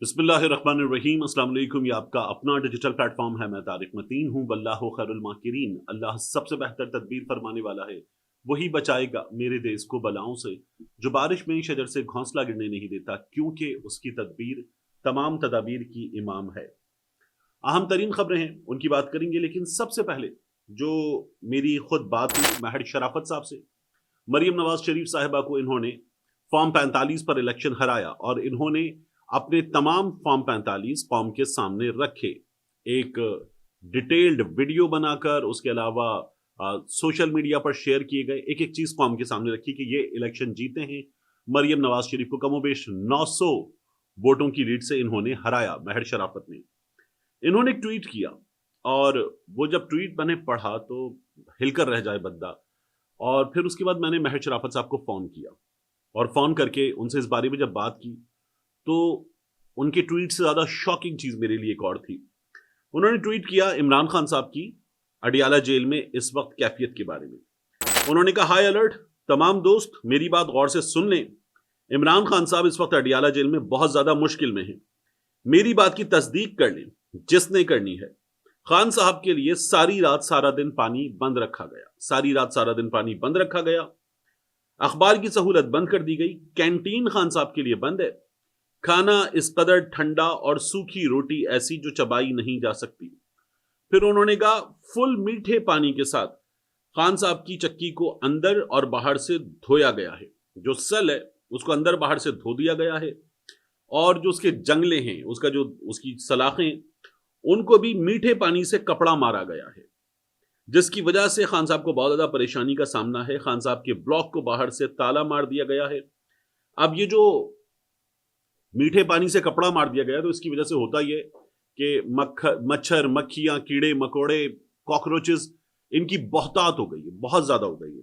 بسم اللہ الرحمن الرحیم۔ السلام علیکم۔ یہ آپ کا اپنا ڈیجیٹل پلیٹ فارم ہے۔ میں طارق متین ہوں۔ واللہ خیر الماکرین۔ اللہ سب سے بہتر تدبیر فرمانے والا ہے، وہی بچائے گا میرے دیس کو بلاؤں سے، جو بارش میں شجر سے گھونسلہ گرنے نہیں دیتا، کیونکہ اس کی تدبیر تمام تدابیر کی امام ہے۔ اہم ترین خبریں ہیں، ان کی بات کریں گے، لیکن سب سے پہلے جو میری خود بات ہوئی مہر شرافت صاحب سے، مریم نواز شریف صاحبہ کو انہوں نے فارم 45 پر الیکشن ہرایا، اور انہوں نے اپنے تمام فارم 45 قوم کے سامنے رکھے، ایک ڈیٹیلڈ ویڈیو بنا کر، اس کے علاوہ سوشل میڈیا پر شیئر کیے گئے ایک ایک چیز قوم کے سامنے رکھی کہ یہ الیکشن جیتے ہیں۔ مریم نواز شریف کو کم و بیش 900 ووٹوں کی لیڈ سے انہوں نے ہرایا مہر شرافت نے۔ انہوں نے ایک ٹویٹ کیا، اور وہ جب ٹویٹ میں نے پڑھا تو ہل کر رہ جائے بندہ، اور پھر اس کے بعد میں نے مہر شرافت صاحب کو فون کیا، اور فون کر کے ان سے اس بارے میں جب بات کی تو ان کے ٹویٹ سے زیادہ شاکنگ چیز میرے لیے ایک اور تھی۔ انہوں نے ٹویٹ کیا عمران خان صاحب کی اڈیالہ جیل میں اس وقت کیفیت کے بارے میں۔ انہوں نے کہا، ہائی الرٹ، تمام دوست میری بات غور سے سن لیں، عمران خان صاحب اس وقت اڈیالہ جیل میں بہت زیادہ مشکل میں ہیں، میری بات کی تصدیق کر لیں جس نے کرنی ہے۔ خان صاحب کے لیے ساری رات سارا دن پانی بند رکھا گیا، ساری رات سارا دن پانی بند رکھا گیا، اخبار کی سہولت بند کر دی گئی، کینٹین خان صاحب کے لیے بند ہے، کھانا اس قدر ٹھنڈا اور سوکھی روٹی ایسی جو چبائی نہیں جا سکتی۔ پھر انہوں نے کہا فل میٹھے پانی کے ساتھ خان صاحب کی چکی کو اندر اور باہر سے دھویا گیا ہے، جو سل ہے اس کو اندر باہر سے دھو دیا گیا ہے، اور جو اس کے جنگلے ہیں، اس کی سلاخیں، ان کو بھی میٹھے پانی سے کپڑا مارا گیا ہے، جس کی وجہ سے خان صاحب کو بہت زیادہ پریشانی کا سامنا ہے۔ خان صاحب کے بلاک کو باہر سے تالا مار دیا گیا ہے۔ اب یہ جو میٹھے پانی سے کپڑا مار دیا گیا تو اس کی وجہ سے ہوتا یہ کہ مچھر، مکھیاں، کیڑے مکوڑے، کاکروچز، ان کی بہتات ہو گئی ہے، بہت زیادہ ہو گئی ہے۔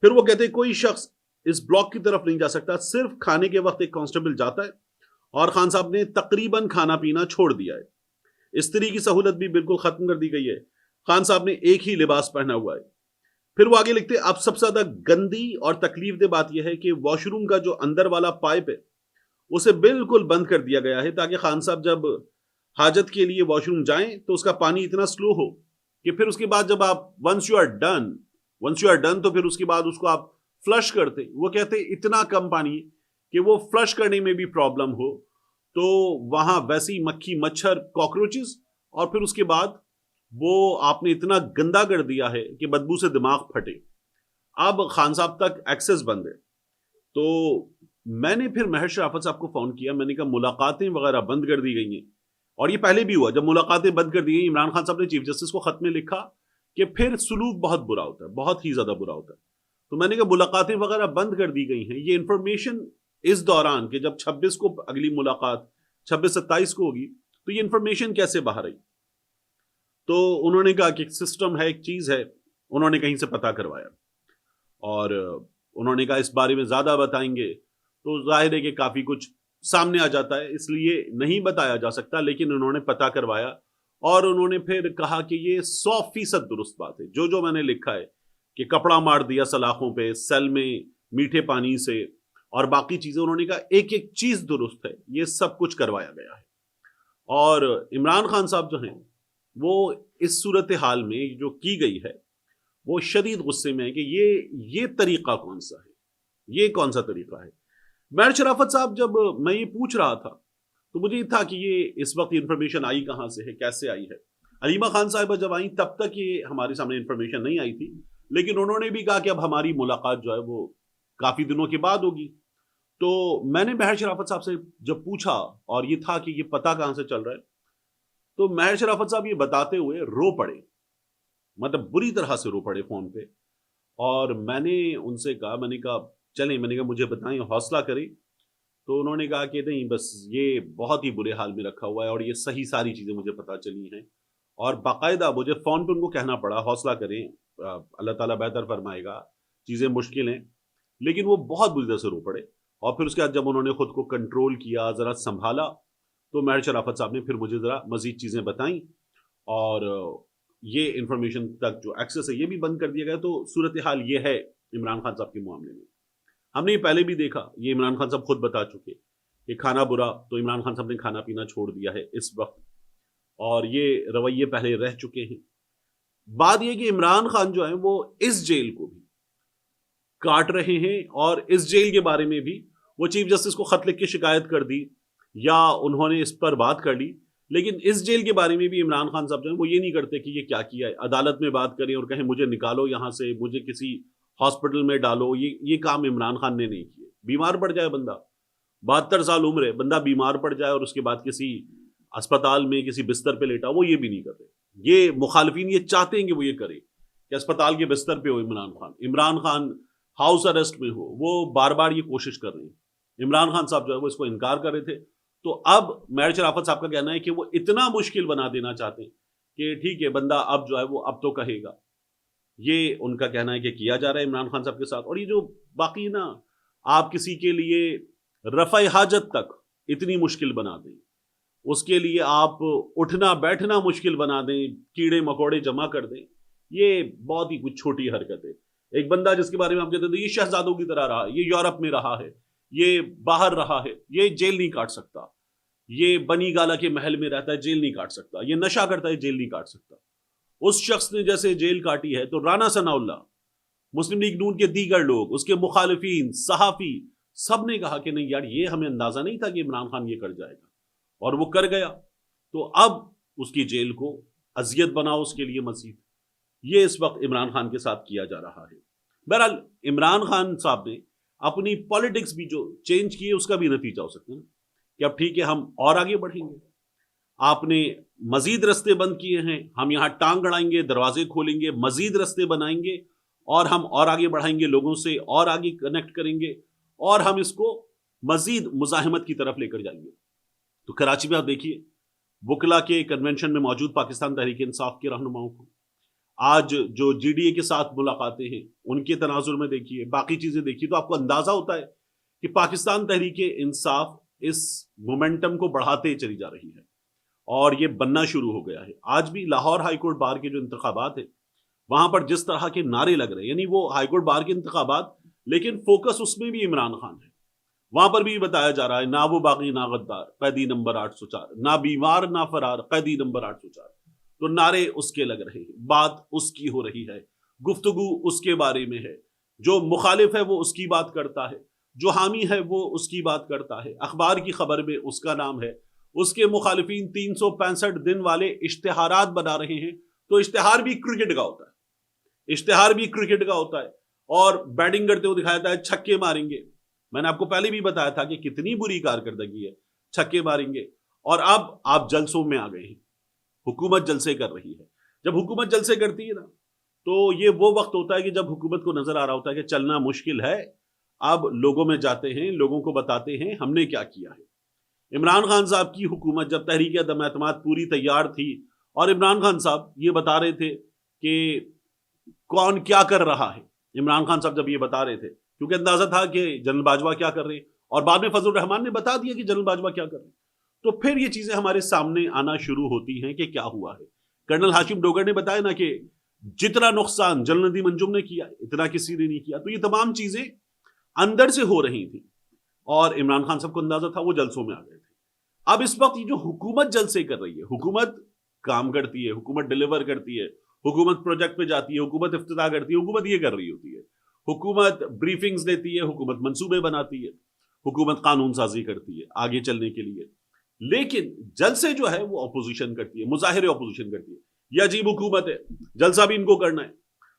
پھر وہ کہتے ہیں کوئی شخص اس بلاک کی طرف نہیں جا سکتا، صرف کھانے کے وقت ایک کانسٹیبل جاتا ہے، اور خان صاحب نے تقریباً کھانا پینا چھوڑ دیا ہے۔ استری کی سہولت بھی بالکل ختم کر دی گئی ہے، خان صاحب نے ایک ہی لباس پہنا ہوا ہے۔ پھر وہ آگے لکھتے اب سب سے زیادہ گندی اور تکلیف دہ بات یہ ہے کہ واش روم کا جو اندر والا پائپ ہے اسے بالکل بند کر دیا گیا ہے، تاکہ خان صاحب جب حاجت کے لیے واش روم جائیں تو اس کا پانی اتنا سلو ہو کہ پھر اس کے بعد جب آپ ونس یو آر ڈن تو پھر اس کے بعد اس کو آپ فلش کرتے۔ وہ کہتے اتنا کم پانی کہ وہ فلش کرنے میں بھی پرابلم ہو، تو وہاں ویسی مکھی، مچھر، کاکروچز، اور پھر اس کے بعد وہ آپ نے اتنا گندا کر دیا ہے کہ بدبو سے دماغ پھٹے۔ اب خان صاحب تک ایکسس بند ہے۔ تو میں نے پھر مہر شرافت صاحب کو فون کیا، میں نے کہا ملاقاتیں وغیرہ بند کر دی گئی ہیں، اور یہ پہلے بھی ہوا جب ملاقاتیں بند کر دی گئی، عمران خان صاحب نے چیف جسٹس کو خط میں لکھا کہ پھر سلوک بہت برا ہوتا ہے، بہت ہی زیادہ برا ہوتا ہے۔ تو میں نے کہا ملاقاتیں وغیرہ بند کر دی گئی ہیں، یہ انفارمیشن اس دوران کہ جب 26 کو اگلی ملاقات 26-27 کو ہوگی تو یہ انفارمیشن کیسے باہر آئی؟ تو انہوں نے کہا کہ ایک سسٹم ہے، ایک چیز ہے، انہوں نے کہیں سے پتہ کروایا، اور انہوں نے کہا اس بارے میں زیادہ بتائیں گے تو ظاہر ہے کہ کافی کچھ سامنے آ جاتا ہے، اس لیے نہیں بتایا جا سکتا، لیکن انہوں نے پتہ کروایا، اور انہوں نے پھر کہا کہ یہ 100% درست بات ہے، جو میں نے لکھا ہے کہ کپڑا مار دیا سلاخوں پہ، سیل میں میٹھے پانی سے، اور باقی چیزیں، انہوں نے کہا ایک ایک چیز درست ہے، یہ سب کچھ کروایا گیا ہے۔ اور عمران خان صاحب جو ہیں وہ اس صورتحال میں جو کی گئی ہے وہ شدید غصے میں ہے کہ یہ طریقہ کون سا ہے، یہ کون سا طریقہ ہے۔ مہر شرافت صاحب جب میں یہ پوچھ رہا تھا تو مجھے یہ تھا کہ یہ اس وقت انفارمیشن آئی کہاں سے ہے، کیسے آئی ہے۔ علیمہ خان صاحبہ جب آئیں تب تک یہ ہمارے سامنے انفارمیشن نہیں آئی تھی، لیکن انہوں نے بھی کہا کہ اب ہماری ملاقات جو ہے وہ کافی دنوں کے بعد ہوگی۔ تو میں نے مہر شرافت صاحب سے جب پوچھا، اور یہ تھا کہ یہ پتہ کہاں سے چل رہا ہے، تو مہر شرافت صاحب یہ بتاتے ہوئے رو پڑے، مطلب بری طرح سے رو پڑے فون پہ۔ اور میں نے ان سے کہا، میں نے کہا چلیں، میں نے کہا مجھے بتائیں، حوصلہ کریں۔ تو انہوں نے کہا کہ نہیں، بس یہ بہت ہی برے حال میں رکھا ہوا ہے، اور یہ صحیح ساری چیزیں مجھے پتہ چلی ہیں، اور باقاعدہ مجھے فون پہ ان کو کہنا پڑا حوصلہ کریں، اللہ تعالیٰ بہتر فرمائے گا، چیزیں مشکل ہیں، لیکن وہ بہت بری طرح سے رو پڑے۔ اور پھر اس کے بعد جب انہوں نے خود کو کنٹرول کیا، ذرا سنبھالا، تو مہر شرافت صاحب نے پھر مجھے ذرا مزید چیزیں بتائیں، اور یہ انفارمیشن تک جو ایکسس ہے یہ بھی بند کر دیا گیا۔ تو صورتحال یہ ہے عمران خان صاحب کے معاملے میں۔ ہم نے یہ پہلے بھی دیکھا، یہ عمران خان صاحب خود بتا چکے کہ کھانا برا، تو عمران خان صاحب نے کھانا پینا چھوڑ دیا ہے اس وقت، اور یہ رویے پہلے رہ چکے ہیں۔ بات یہ کہ عمران خان جو ہیں وہ اس جیل کو بھی کاٹ رہے ہیں، اور اس جیل کے بارے میں بھی وہ چیف جسٹس کو خط لکھ کے شکایت کر دی یا انہوں نے اس پر بات کر لی، لیکن اس جیل کے بارے میں بھی عمران خان صاحب جو ہیں وہ یہ نہیں کرتے کہ یہ کیا کیا ہے، عدالت میں بات کریں اور کہیں مجھے نکالو یہاں سے، مجھے کسی ہاسپٹل میں ڈالو، یہ کام عمران خان نے نہیں کیے۔ بیمار پڑ جائے بندہ، 72 سال عمر ہے، بندہ بیمار پڑ جائے اور اس کے بعد کسی اسپتال میں کسی بستر پہ لیٹا، وہ یہ بھی نہیں کرتے۔ یہ مخالفین یہ چاہتے ہیں کہ وہ یہ کرے کہ اسپتال کے بستر پہ ہو عمران خان ہاؤس اریسٹ میں ہو، وہ بار بار یہ کوشش کر رہے ہیں۔ عمران خان صاحب جو ہے وہ اس کو انکار کر رہے تھے، تو اب مہر شرافت صاحب کا کہنا ہے کہ وہ اتنا مشکل بنا دینا چاہتے ہیں کہ ٹھیک ہے بندہ اب جو ہے وہ اب تو کہے گا۔ یہ ان کا کہنا ہے کہ کیا جا رہا ہے عمران خان صاحب کے ساتھ۔ اور یہ جو باقی نا آپ کسی کے لیے رفع حاجت تک اتنی مشکل بنا دیں، اس کے لیے آپ اٹھنا بیٹھنا مشکل بنا دیں، کیڑے مکوڑے جمع کر دیں، یہ بہت ہی کچھ چھوٹی حرکت ہے۔ ایک بندہ جس کے بارے میں آپ کہتے تھے یہ شہزادوں کی طرح رہا، یہ یورپ میں رہا ہے، یہ باہر رہا ہے، یہ جیل نہیں کاٹ سکتا، یہ بنی گالا کے محل میں رہتا ہے، جیل نہیں کاٹ سکتا، یہ نشہ کرتا ہے، جیل نہیں کاٹ سکتا۔ اس شخص نے جیسے جیل کاٹی ہے، تو رانا ثناء اللہ، مسلم لیگ نون کے دیگر لوگ، اس کے مخالفین، صحافی، سب نے کہا کہ نہیں یار یہ ہمیں اندازہ نہیں تھا کہ عمران خان یہ کر جائے گا، اور وہ کر گیا۔ تو اب اس کی جیل کو اذیت بناؤ اس کے لیے مزید، یہ اس وقت عمران خان کے ساتھ کیا جا رہا ہے۔ بہرحال عمران خان صاحب نے اپنی پالیٹکس بھی جو چینج کی ہے اس کا بھی نتیجہ ہو سکتا ہے نا کہ اب ٹھیک ہے ہم اور آگے بڑھیں گے، آپ نے مزید رستے بند کیے ہیں، ہم یہاں ٹانگ اڑائیں گے، دروازے کھولیں گے، مزید رستے بنائیں گے، اور ہم اور آگے بڑھائیں گے، لوگوں سے اور آگے کنیکٹ کریں گے، اور ہم اس کو مزید مزاحمت کی طرف لے کر جائیں گے۔ تو کراچی میں آپ دیکھیے وکلا کے کنونشن میں موجود پاکستان تحریک انصاف کے رہنماؤں کو، آج جو جی ڈی اے کے ساتھ ملاقاتیں ہیں ان کے تناظر میں دیکھیے، باقی چیزیں دیکھیے، تو آپ کو اندازہ ہوتا ہے کہ پاکستان تحریک انصاف اس مومنٹم کو بڑھاتے چلی جا رہی ہے، اور یہ بننا شروع ہو گیا ہے۔ آج بھی لاہور ہائی کورٹ بار کے جو انتخابات ہیں وہاں پر جس طرح کے نعرے لگ رہے ہیں، یعنی وہ ہائی کورٹ بار کے انتخابات لیکن فوکس اس میں بھی عمران خان ہے، وہاں پر بھی بتایا جا رہا ہے نہ وہ باغی نہ غدار، قیدی نمبر 804، نہ بیمار نہ فرار، قیدی نمبر 804۔ تو نعرے اس کے لگ رہے ہیں، بات اس کی ہو رہی ہے، گفتگو اس کے بارے میں ہے، جو مخالف ہے وہ اس کی بات کرتا ہے، جو حامی ہے وہ اس کی بات کرتا ہے، اخبار کی خبر میں اس کا نام ہے، اس کے مخالفین 365 دن والے اشتہارات بنا رہے ہیں۔ تو اشتہار بھی کرکٹ کا ہوتا ہے، اشتہار بھی کرکٹ کا ہوتا ہے، اور بیٹنگ کرتے ہوئے دکھایا جاتا ہے چھکے ماریں گے۔ میں نے آپ کو پہلے بھی بتایا تھا کہ کتنی بری کارکردگی ہے، چھکے ماریں گے، اور اب آپ جلسوں میں آ گئے ہیں، حکومت جلسے کر رہی ہے۔ جب حکومت جلسے کرتی ہے نا تو یہ وہ وقت ہوتا ہے کہ جب حکومت کو نظر آ رہا ہوتا ہے کہ چلنا مشکل ہے، اب لوگوں میں جاتے ہیں، لوگوں کو بتاتے ہیں ہم نے کیا کیا ہے۔ عمران خان صاحب کی حکومت جب تحریک عدم اعتماد پوری تیار تھی، اور عمران خان صاحب یہ بتا رہے تھے کہ کون کیا کر رہا ہے، عمران خان صاحب جب یہ بتا رہے تھے کیونکہ اندازہ تھا کہ جنرل باجوہ کیا کر رہے ہیں، اور بعد میں فضل الرحمان نے بتا دیا کہ جنرل باجوہ کیا کر رہے ہیں، تو پھر یہ چیزیں ہمارے سامنے آنا شروع ہوتی ہیں کہ کیا ہوا ہے۔ کرنل ہاشم ڈوگر نے بتایا نا کہ جتنا نقصان جنرل ندیم انجم نے کیا اتنا کسی نے نہیں کیا۔ تو یہ تمام چیزیں اندر سے ہو رہی تھیں، اور عمران خان صاحب کو اندازہ تھا، وہ جلسوں میں آ گئے تھے۔ اب اس وقت یہ جو حکومت جلسے کر رہی ہے، حکومت کام کرتی ہے، حکومت ڈیلیور کرتی ہے، حکومت پروجیکٹ پہ جاتی ہے، حکومت افتتاح کرتی ہے، حکومت یہ کر رہی ہوتی ہے، حکومت بریفنگز دیتی ہے، حکومت منصوبے بناتی ہے، حکومت قانون سازی کرتی ہے آگے چلنے کے لیے، لیکن جلسے جو ہے وہ اپوزیشن کرتی ہے، مظاہرے اپوزیشن کرتی ہے۔ یہ عجیب حکومت ہے، جلسہ بھی ان کو کرنا ہے،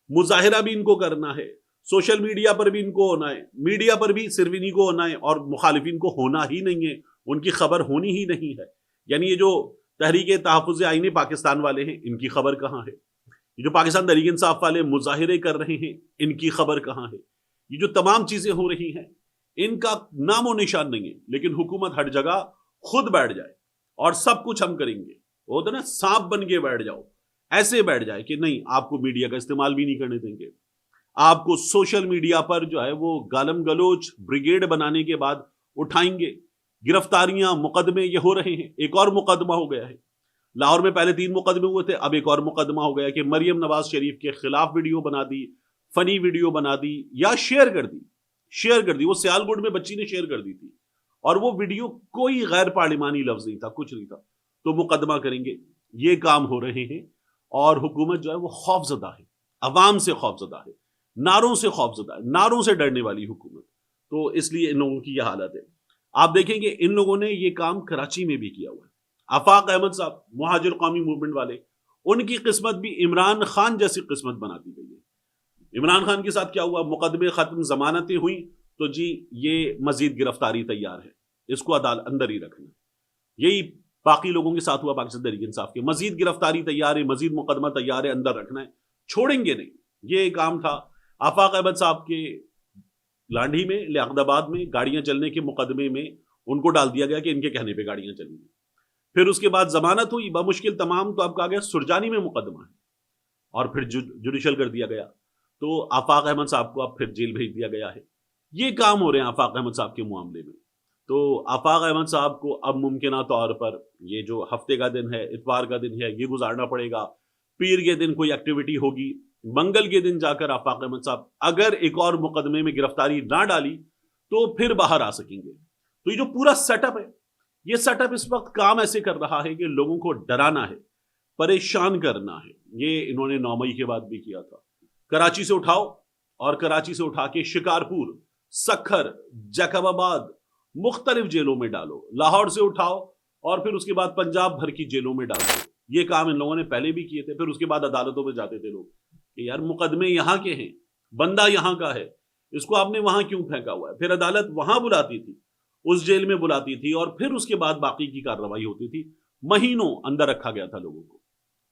مظاہرہ بھی ان کو کرنا ہے، سوشل میڈیا پر بھی ان کو ہونا ہے، میڈیا پر بھی صرف انہیں کو ہونا ہے، اور مخالفین کو ہونا ہی نہیں ہے، ان کی خبر ہونی ہی نہیں ہے۔ یعنی یہ جو تحریک تحفظ آئین پاکستان والے ہیں ان کی خبر کہاں ہے؟ یہ جو پاکستان تحریک انصاف والے مظاہرے کر رہے ہیں ان کی خبر کہاں ہے؟ یہ جو تمام چیزیں ہو رہی ہیں ان کا نام و نشان نہیں ہے، لیکن حکومت ہر جگہ خود بیٹھ جائے اور سب کچھ ہم کریں گے، وہ ہوتا ہے نا سانپ بن کے بیٹھ جاؤ، ایسے بیٹھ جائے کہ نہیں آپ کو میڈیا کا استعمال بھی نہیں کرنے دیں گے، آپ کو سوشل میڈیا پر جو ہے وہ گالم گلوچ بریگیڈ بنانے کے بعد اٹھائیں گے، گرفتاریاں مقدمے یہ ہو رہے ہیں۔ ایک اور مقدمہ ہو گیا ہے لاہور میں، پہلے 3 مقدمے ہوئے تھے، اب ایک اور مقدمہ ہو گیا کہ مریم نواز شریف کے خلاف ویڈیو بنا دی، فنی ویڈیو بنا دی یا شیئر کر دی، وہ سیال گڑھ میں بچی نے شیئر کر دی تھی، اور وہ ویڈیو کوئی غیر پارلیمانی لفظ نہیں تھا، کچھ نہیں تھا، تو مقدمہ کریں گے. یہ کام ہو رہے ہیں اور حکومت جو ہے وہ خوف زدہ ہے، عوام سے خوف زدہ ہے، نعروں سے خوف زدہ ہے، نعروں سے ڈرنے والی حکومت. تو اس لیے ان لوگوں کی یہ حالت ہے. آپ دیکھیں گے ان لوگوں نے یہ کام کراچی میں بھی کیا ہوا ہے. آفاق احمد صاحب مہاجر قومی موومنٹ والے، ان کی قسمت بھی عمران خان جیسی قسمت بنا دی گئی ہے. عمران خان کے ساتھ کیا ہوا؟ مقدمے ختم، ضمانتیں ہوئیں، تو جی یہ مزید گرفتاری تیار ہے، اس کو عدالت اندر ہی رکھنا. یہی باقی لوگوں کے ساتھ ہوا پاکستان تحریک انصاف کے، مزید گرفتاری تیار ہے، مزید مقدمہ تیار ہے، اندر رکھنا ہے، چھوڑیں گے نہیں. یہ کام تھا آفاق احمد صاحب کے لانڈھی میں، لیاقت آباد میں گاڑیاں چلنے کے مقدمے میں ان کو ڈال دیا گیا کہ ان کے کہنے پہ گاڑیاں چلیں گی. پھر اس کے بعد ضمانت ہوئی بمشکل تمام، تو اب کہا گیا سرجانی میں مقدمہ ہے، اور پھر جوڈیشل کر دیا گیا. تو آفاق احمد صاحب کو اب پھر جیل بھیج دیا گیا ہے. یہ کام ہو رہے ہیں آفاق احمد صاحب کے معاملے میں. تو آفاق احمد صاحب کو اب ممکنہ طور پر یہ جو ہفتے کا دن ہے، اتوار کا دن ہے، یہ گزارنا پڑے گا. پیر کے دن کوئی ایکٹیویٹی ہوگی، منگل کے دن جا کر آفاق احمد صاحب اگر ایک اور مقدمے میں گرفتاری نہ ڈالی تو پھر باہر آ سکیں گے. تو یہ جو پورا سیٹ اپ ہے، یہ سیٹ اپ اس وقت کام ایسے کر رہا ہے کہ لوگوں کو ڈرانا ہے، پریشان کرنا ہے. یہ انہوں نے 9 مئی کے بعد بھی کیا تھا. کراچی سے اٹھاؤ اور کراچی سے اٹھا کے شکارپور، سکھر، جیکب آباد، مختلف جیلوں میں ڈالو. لاہور سے اٹھاؤ اور پھر اس کے بعد پنجاب بھر کی جیلوں میں ڈالو. یہ کام ان لوگوں نے پہلے بھی کیے تھے. پھر اس کے بعد عدالتوں میں جاتے تھے لوگ کہ یار مقدمے یہاں کے ہیں، بندہ یہاں کا ہے، اس کو آپ نے وہاں کیوں پھینکا ہوا ہے. پھر عدالت وہاں بلاتی تھی، اس جیل میں بلاتی تھی، اور پھر اس کے بعد باقی کی کارروائی ہوتی تھی. مہینوں اندر رکھا گیا تھا لوگوں کو.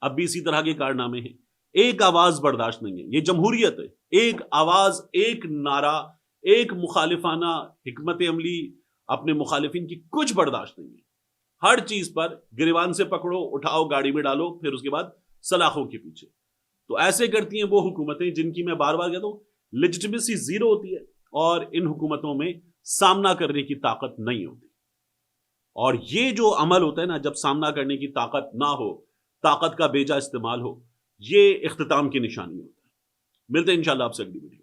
اب بھی اسی طرح کے کارنامے ہیں. ایک آواز برداشت نہیں ہے. یہ جمہوریت ہے. ایک آواز، ایک نعرہ، ایک مخالفانہ حکمت عملی اپنے مخالفین کی کچھ برداشت نہیں ہے. ہر چیز پر گریبان سے پکڑو، اٹھاؤ، گاڑی میں ڈالو، پھر اس کے بعد سلاخوں کے پیچھے. تو ایسے کرتی ہیں وہ حکومتیں جن کی میں بار بار کہتا ہوں لیجٹمیسی زیرو ہوتی ہے، اور ان حکومتوں میں سامنا کرنے کی طاقت نہیں ہوتی. اور یہ جو عمل ہوتا ہے نا، جب سامنا کرنے کی طاقت نہ ہو، طاقت کا بیجا استعمال ہو، یہ اختتام کی نشانی ہوتا ہے. ملتے ہیں انشاءاللہ آپ سے اگلی ویڈیو.